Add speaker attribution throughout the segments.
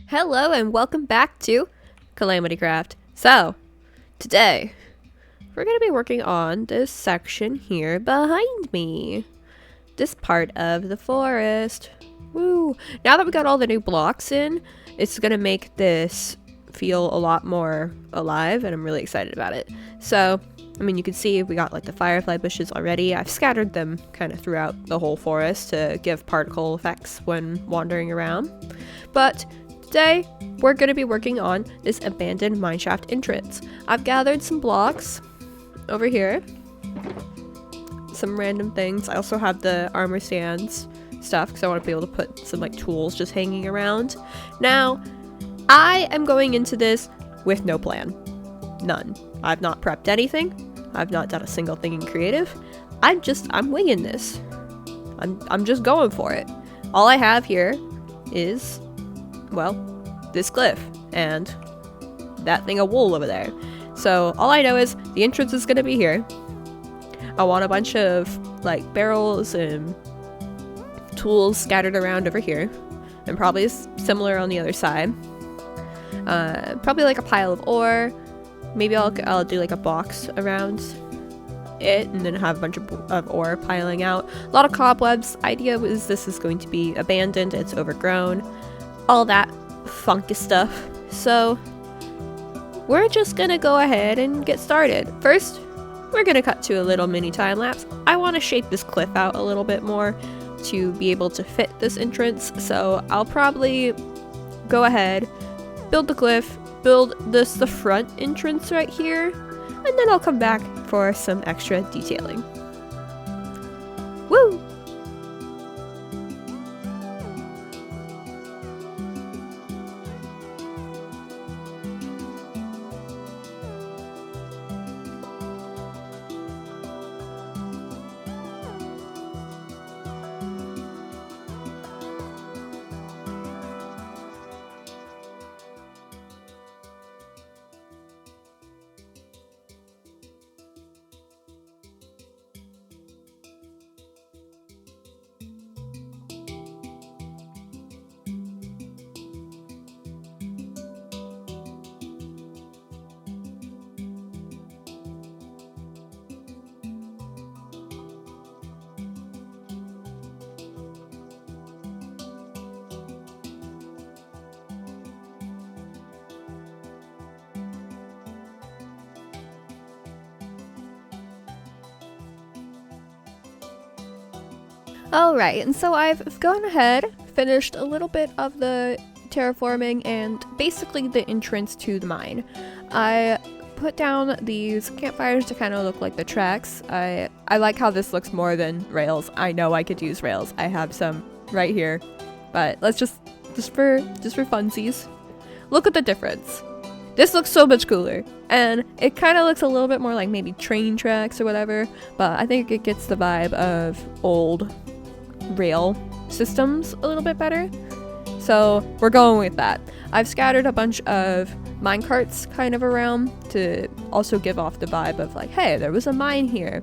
Speaker 1: Hello and welcome back to Calamity Craft. So, today we're going to be working on this section here behind me. This part of the forest. Woo! Now that we got all the new blocks in, it's going to make this feel a lot more alive, and I'm really excited about it. So, I mean, you can see we got like the firefly bushes already. I've scattered them kind of throughout the whole forest to give particle effects when wandering around. But today, we're going to be working on this abandoned mineshaft entrance. I've gathered some blocks over here. Some random things. I also have the armor stands stuff because I want to be able to put some like tools just hanging around. Now, I am going into this with no plan. None. I've not prepped anything. I've not done a single thing in creative. I'm winging this. I'm just going for it. All I have here is, well, this cliff and that thing of wool over there. So all I know is the entrance is gonna be here. I want a bunch of like barrels and tools scattered around over here, and probably similar on the other side. Probably like a pile of ore. Maybe I'll do like a box around it and then have a bunch of ore piling out. A lot of cobwebs. Idea was this is going to be abandoned, it's overgrown, all that funky stuff. So we're just gonna go ahead and get started. First, we're gonna cut to a little mini time lapse. I want to shape this cliff out a little bit more to be able to fit this entrance, so I'll probably go ahead, build the cliff, build the front entrance right here, and then I'll come back for some extra detailing. Woo! Alright, and so I've gone ahead, finished a little bit of the terraforming and basically the entrance to the mine. I put down these campfires to kind of look like the tracks. I like how this looks more than rails. I know I could use rails. I have some right here, but let's just for funsies, look at the difference. This looks so much cooler, and it kind of looks a little bit more like maybe train tracks or whatever, but I think it gets the vibe of old rail systems a little bit better. So we're going with that. I've scattered a bunch of mine carts kind of around to also give off the vibe of like, hey, there was a mine here.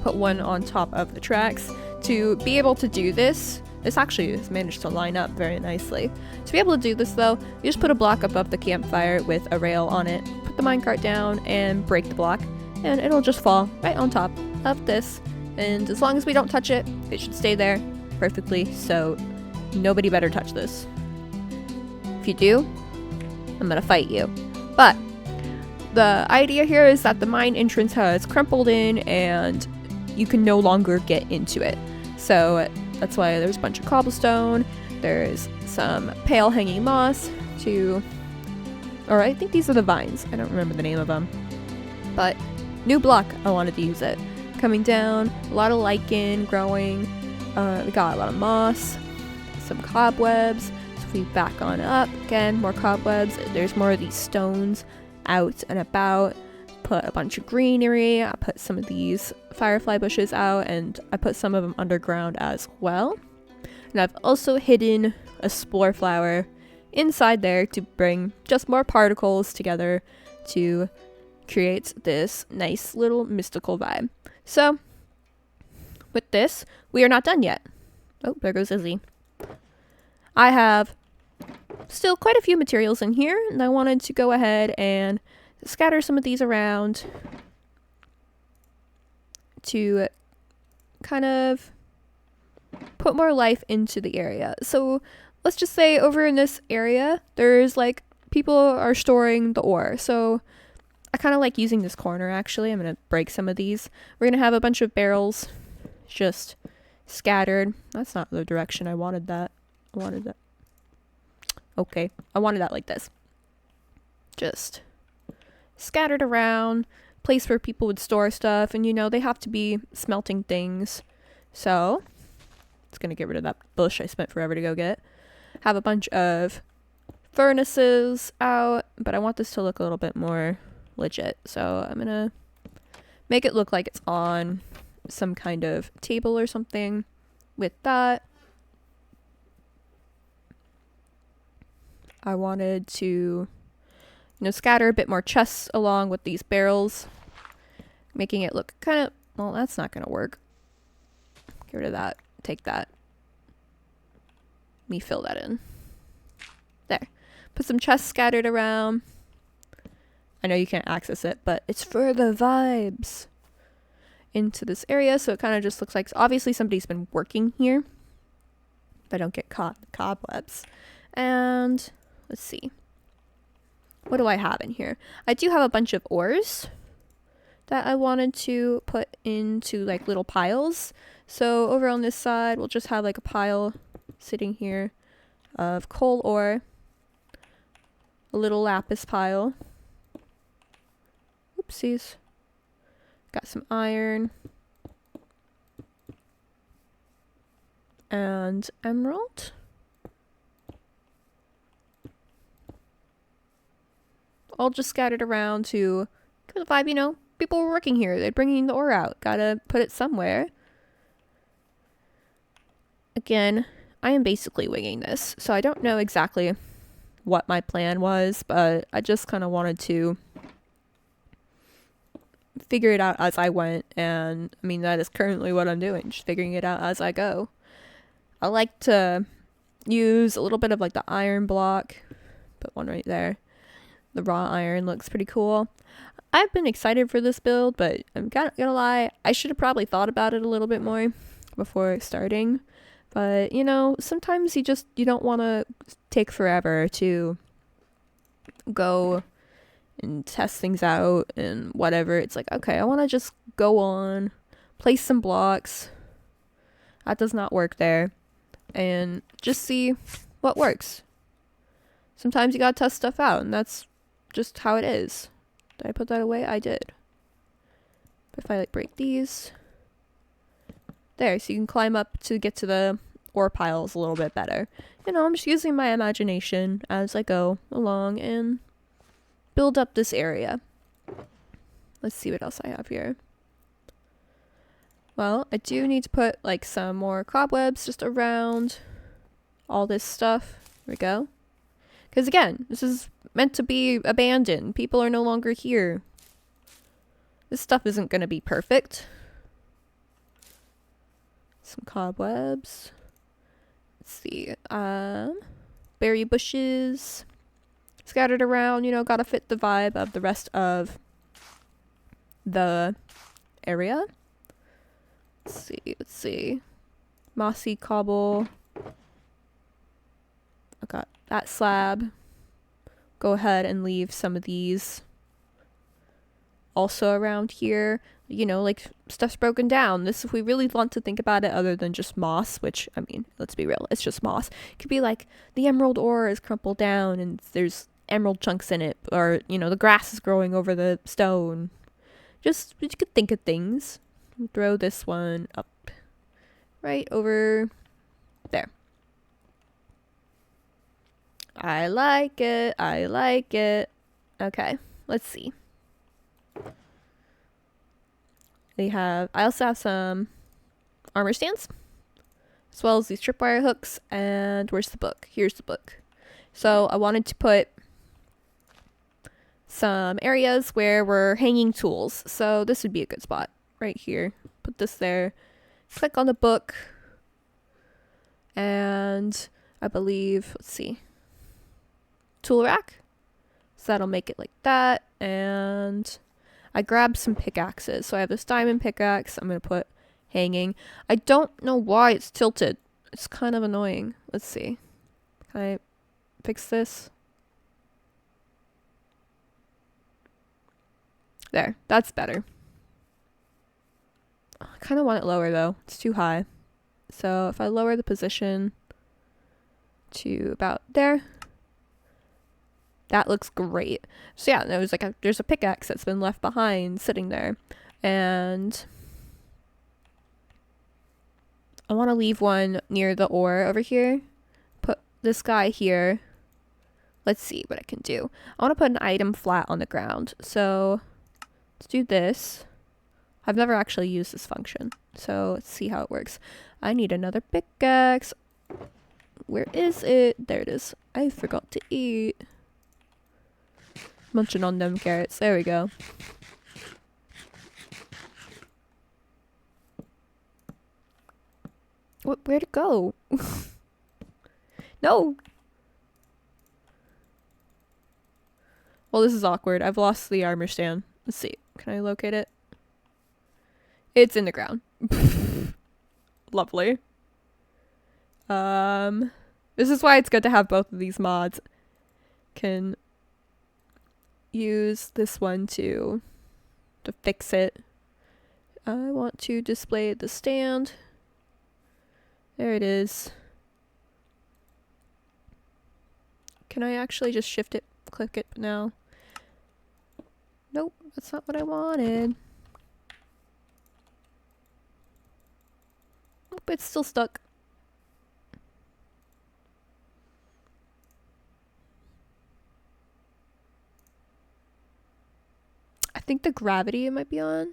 Speaker 1: Put one on top of the tracks to be able to do this. This actually has managed to line up very nicely. To be able to do this though, you just put a block above the campfire with a rail on it, put the minecart down and break the block, and it'll just fall right on top of this. And as long as we don't touch it, it should stay there perfectly, so nobody better touch this. If you do, I'm gonna fight you. But the idea here is that the mine entrance has crumpled in and you can no longer get into it. So that's why there's a bunch of cobblestone, there's some pale hanging moss or I think these are the vines, I don't remember the name of them. But new block, I wanted to use it. Coming down, a lot of lichen growing, we got a lot of moss, some cobwebs. So if we back on up, again, more cobwebs. There's more of these stones out and about. Put a bunch of greenery. I put some of these firefly bushes out, and I put some of them underground as well. And I've also hidden a spore flower inside there to bring just more particles together to create this nice little mystical vibe. So, with this, we are not done yet. Oh, there goes Izzy. I have Still quite a few materials in here, and I wanted to go ahead and scatter some of these around to kind of put more life into the area. So let's just say over in this area, there's like people are storing the ore. So I kind of like using this corner actually. I'm going to break some of these. We're going to have a bunch of barrels just scattered. That's not the direction I wanted that. I wanted that. Okay, I wanted that like this. Just scattered around, place where people would store stuff, and you know, they have to be smelting things. So, it's gonna get rid of that bush I spent forever to go get. Have a bunch of furnaces out, but I want this to look a little bit more legit. So, I'm gonna make it look like it's on some kind of table or something with that. I wanted to, you know, scatter a bit more chests along with these barrels, making it look kind of, well, that's not going to work. Get rid of that. Take that. Let me fill that in. There. Put some chests scattered around. I know you can't access it, but it's for the vibes. Into this area, so it kind of just looks like, obviously somebody's been working here. If I don't get caught in the cobwebs. And let's see. What do I have in here? I do have a bunch of ores that I wanted to put into like little piles. So over on this side, we'll just have like a pile sitting here of coal ore. A little lapis pile. Oopsies. Got some iron. And emerald. All just scattered around to give the vibe, you know, people were working here. They're bringing the ore out. Gotta put it somewhere. Again, I am basically winging this, so I don't know exactly what my plan was, but I just kind of wanted to figure it out as I went, and I mean, that is currently what I'm doing, just figuring it out as I go. I like to use a little bit of like the iron block. Put one right there. The raw iron looks pretty cool. I've been excited for this build, but I'm gonna lie, I should have probably thought about it a little bit more before starting. But, you know, sometimes you don't want to take forever to go and test things out and whatever. It's like, okay, I want to just go on, place some blocks. That does not work there. And just see what works. Sometimes you gotta test stuff out, and that's just how it is. Did I put that away? I did. But if I like break these, there, so you can climb up to get to the ore piles a little bit better. You know, I'm just using my imagination as I go along and build up this area. Let's see what else I have here. Well, I do need to put like some more cobwebs just around all this stuff. There we go. Because again, this is meant to be abandoned. People are no longer here. This stuff isn't going to be perfect. Some cobwebs. Let's see. Berry bushes scattered around. You know, gotta fit the vibe of the rest of the area. Let's see. Mossy cobble. I got that slab. Go ahead and leave some of these also around here. You know, like, stuff's broken down. This, if we really want to think about it other than just moss, which, I mean, let's be real, it's just moss. It could be like, the emerald ore is crumpled down and there's emerald chunks in it. Or, you know, the grass is growing over the stone. Just, you could think of things. Throw this one up right over there. I like it. I like it. Okay, let's see. I also have some armor stands, as well as these tripwire hooks, and where's the book? Here's the book. So I wanted to put some areas where we're hanging tools, so this would be a good spot, right here. Put this there, click on the book, and I believe, let's see, tool rack. So that'll make it like that. And I grabbed some pickaxes. So I have this diamond pickaxe I'm going to put hanging. I don't know why it's tilted. It's kind of annoying. Let's see. Can I fix this? There. That's better. I kind of want it lower though. It's too high. So if I lower the position to about there, that looks great. So yeah, there's a pickaxe that's been left behind sitting there, and I want to leave one near the ore over here. Put this guy here. Let's see what I can do. I want to put an item flat on the ground. So let's do this. I've never actually used this function, so let's see how it works. I need another pickaxe. Where is it? There it is. I forgot to eat. Munching on them carrots. There we go. Where'd it go? No! Well, this is awkward. I've lost the armor stand. Let's see. Can I locate it? It's in the ground. Lovely. This is why it's good to have both of these mods. Can use this one to fix it. I want to display the stand. There it is. Can I actually just shift it, click it now? Nope, that's not what I wanted. Nope, it's still stuck. I think the gravity it might be on.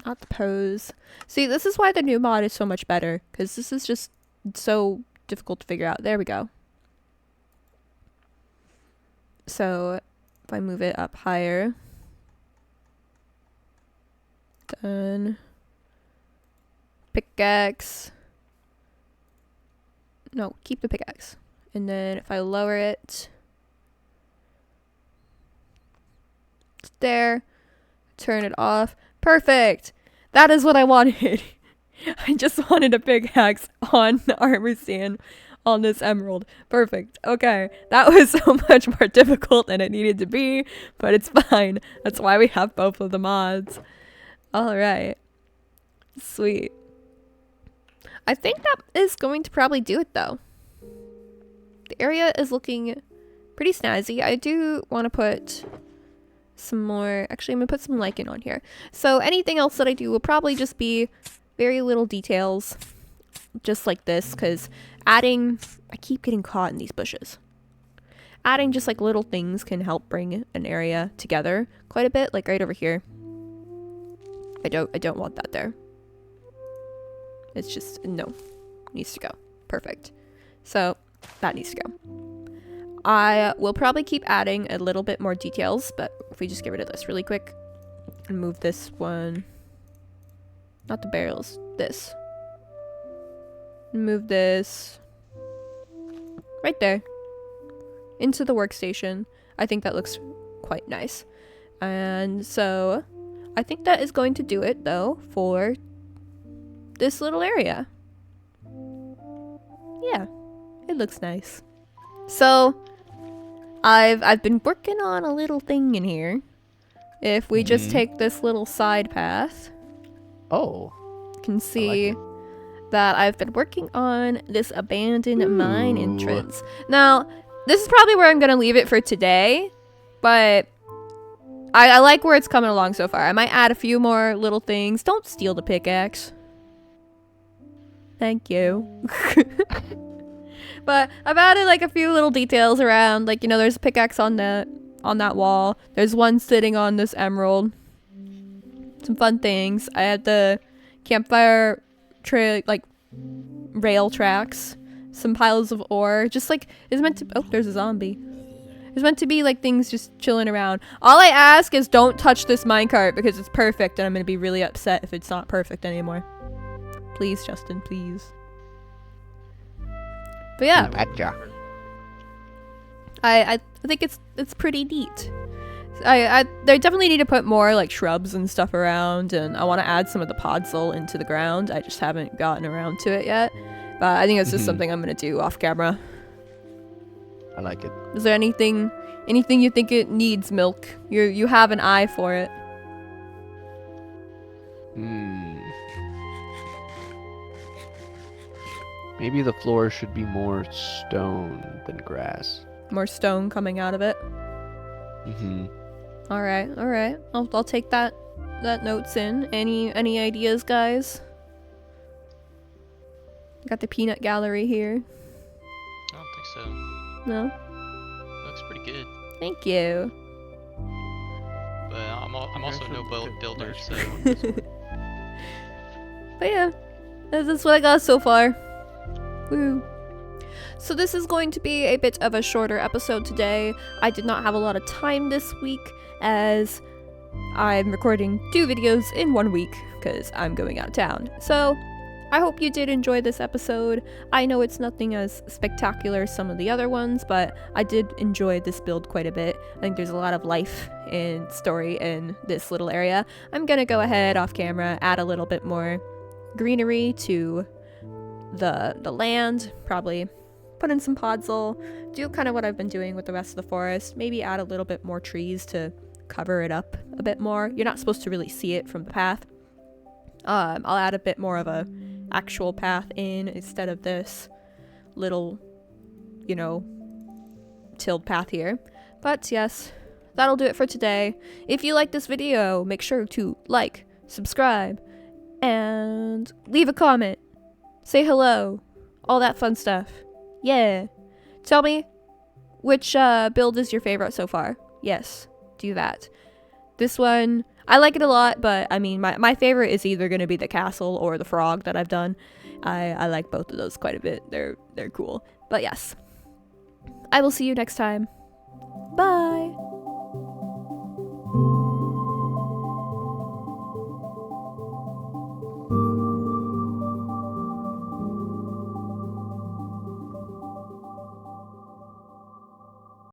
Speaker 1: Not the pose. See, this is why the new mod is so much better, because this is just so difficult to figure out. There we go. So if I move it up higher, then pickaxe. No, keep the pickaxe. And then if I lower it, it's there. Turn it off. Perfect. That is what I wanted. I just wanted a pickaxe on the armor stand on this emerald. Perfect. Okay. That was so much more difficult than it needed to be, but it's fine. That's why we have both of the mods. All right. Sweet. I think that is going to probably do it though. The area is looking pretty snazzy. I do want to put some more, actually I'm gonna put some lichen on here. So anything else that I do will probably just be very little details, just like this, because adding, I keep getting caught in these bushes. Adding just like little things can help bring an area together quite a bit, like right over here. I don't want that there. It's just, no, needs to go. Perfect. So that needs to go. I will probably keep adding a little bit more details, but if we just get rid of this really quick and move this one, not the barrels, this. Move this right there into the workstation. I think that looks quite nice. And so I think that is going to do it though for this little area. Yeah, it looks nice. So I've been working on a little thing in here. If we just take this little side path, you can see that I've been working on this abandoned mine entrance. Now, this is probably where I'm gonna leave it for today, but I like where it's coming along so far. I might add a few more little things. Don't steal the pickaxe. Thank you. But I've added like a few little details around, like, you know, there's a pickaxe on that wall. There's one sitting on this emerald. Some fun things. I had the campfire trail, like rail tracks, some piles of ore. Just like it's meant to. Oh, there's a zombie. It's meant to be like things just chilling around. All I ask is don't touch this minecart because it's perfect, and I'm gonna be really upset if it's not perfect anymore. Please, Justin, please. But yeah,
Speaker 2: Betcha.
Speaker 1: I think it's pretty neat. They definitely need to put more like shrubs and stuff around, and I want to add some of the podzol into the ground. I just haven't gotten around to it yet, but I think it's just something I'm gonna do off camera.
Speaker 2: I like it.
Speaker 1: Is there anything you think it needs, Milk? You have an eye for it.
Speaker 2: Maybe the floor should be more stone than grass.
Speaker 1: More stone coming out of it. All right. I'll take that notes in. Any ideas, guys? Got the peanut gallery here.
Speaker 3: I don't think so.
Speaker 1: No.
Speaker 3: Looks pretty good.
Speaker 1: Thank you.
Speaker 3: But I'm also no builder, so.
Speaker 1: But yeah, that's what I got so far. Woo. So this is going to be a bit of a shorter episode today. I did not have a lot of time this week as I'm recording 2 videos in 1 week because I'm going out of town. So I hope you did enjoy this episode. I know it's nothing as spectacular as some of the other ones, but I did enjoy this build quite a bit. I think there's a lot of life and story in this little area. I'm gonna go ahead off camera, add a little bit more greenery to the land, probably put in some podzol, do kind of what I've been doing with the rest of the forest, maybe add a little bit more trees to cover it up a bit more. You're not supposed to really see it from the path. I'll add a bit more of a actual path in instead of this little, tilled path here. But yes, that'll do it for today. If you like this video, make sure to like, subscribe, and leave a comment. Say hello. All that fun stuff. Yeah. Tell me which build is your favorite so far. Yes, do that. This one, I like it a lot, but I mean, my favorite is either going to be the castle or the frog that I've done. I like both of those quite a bit. They're cool. But yes, I will see you next time. Bye.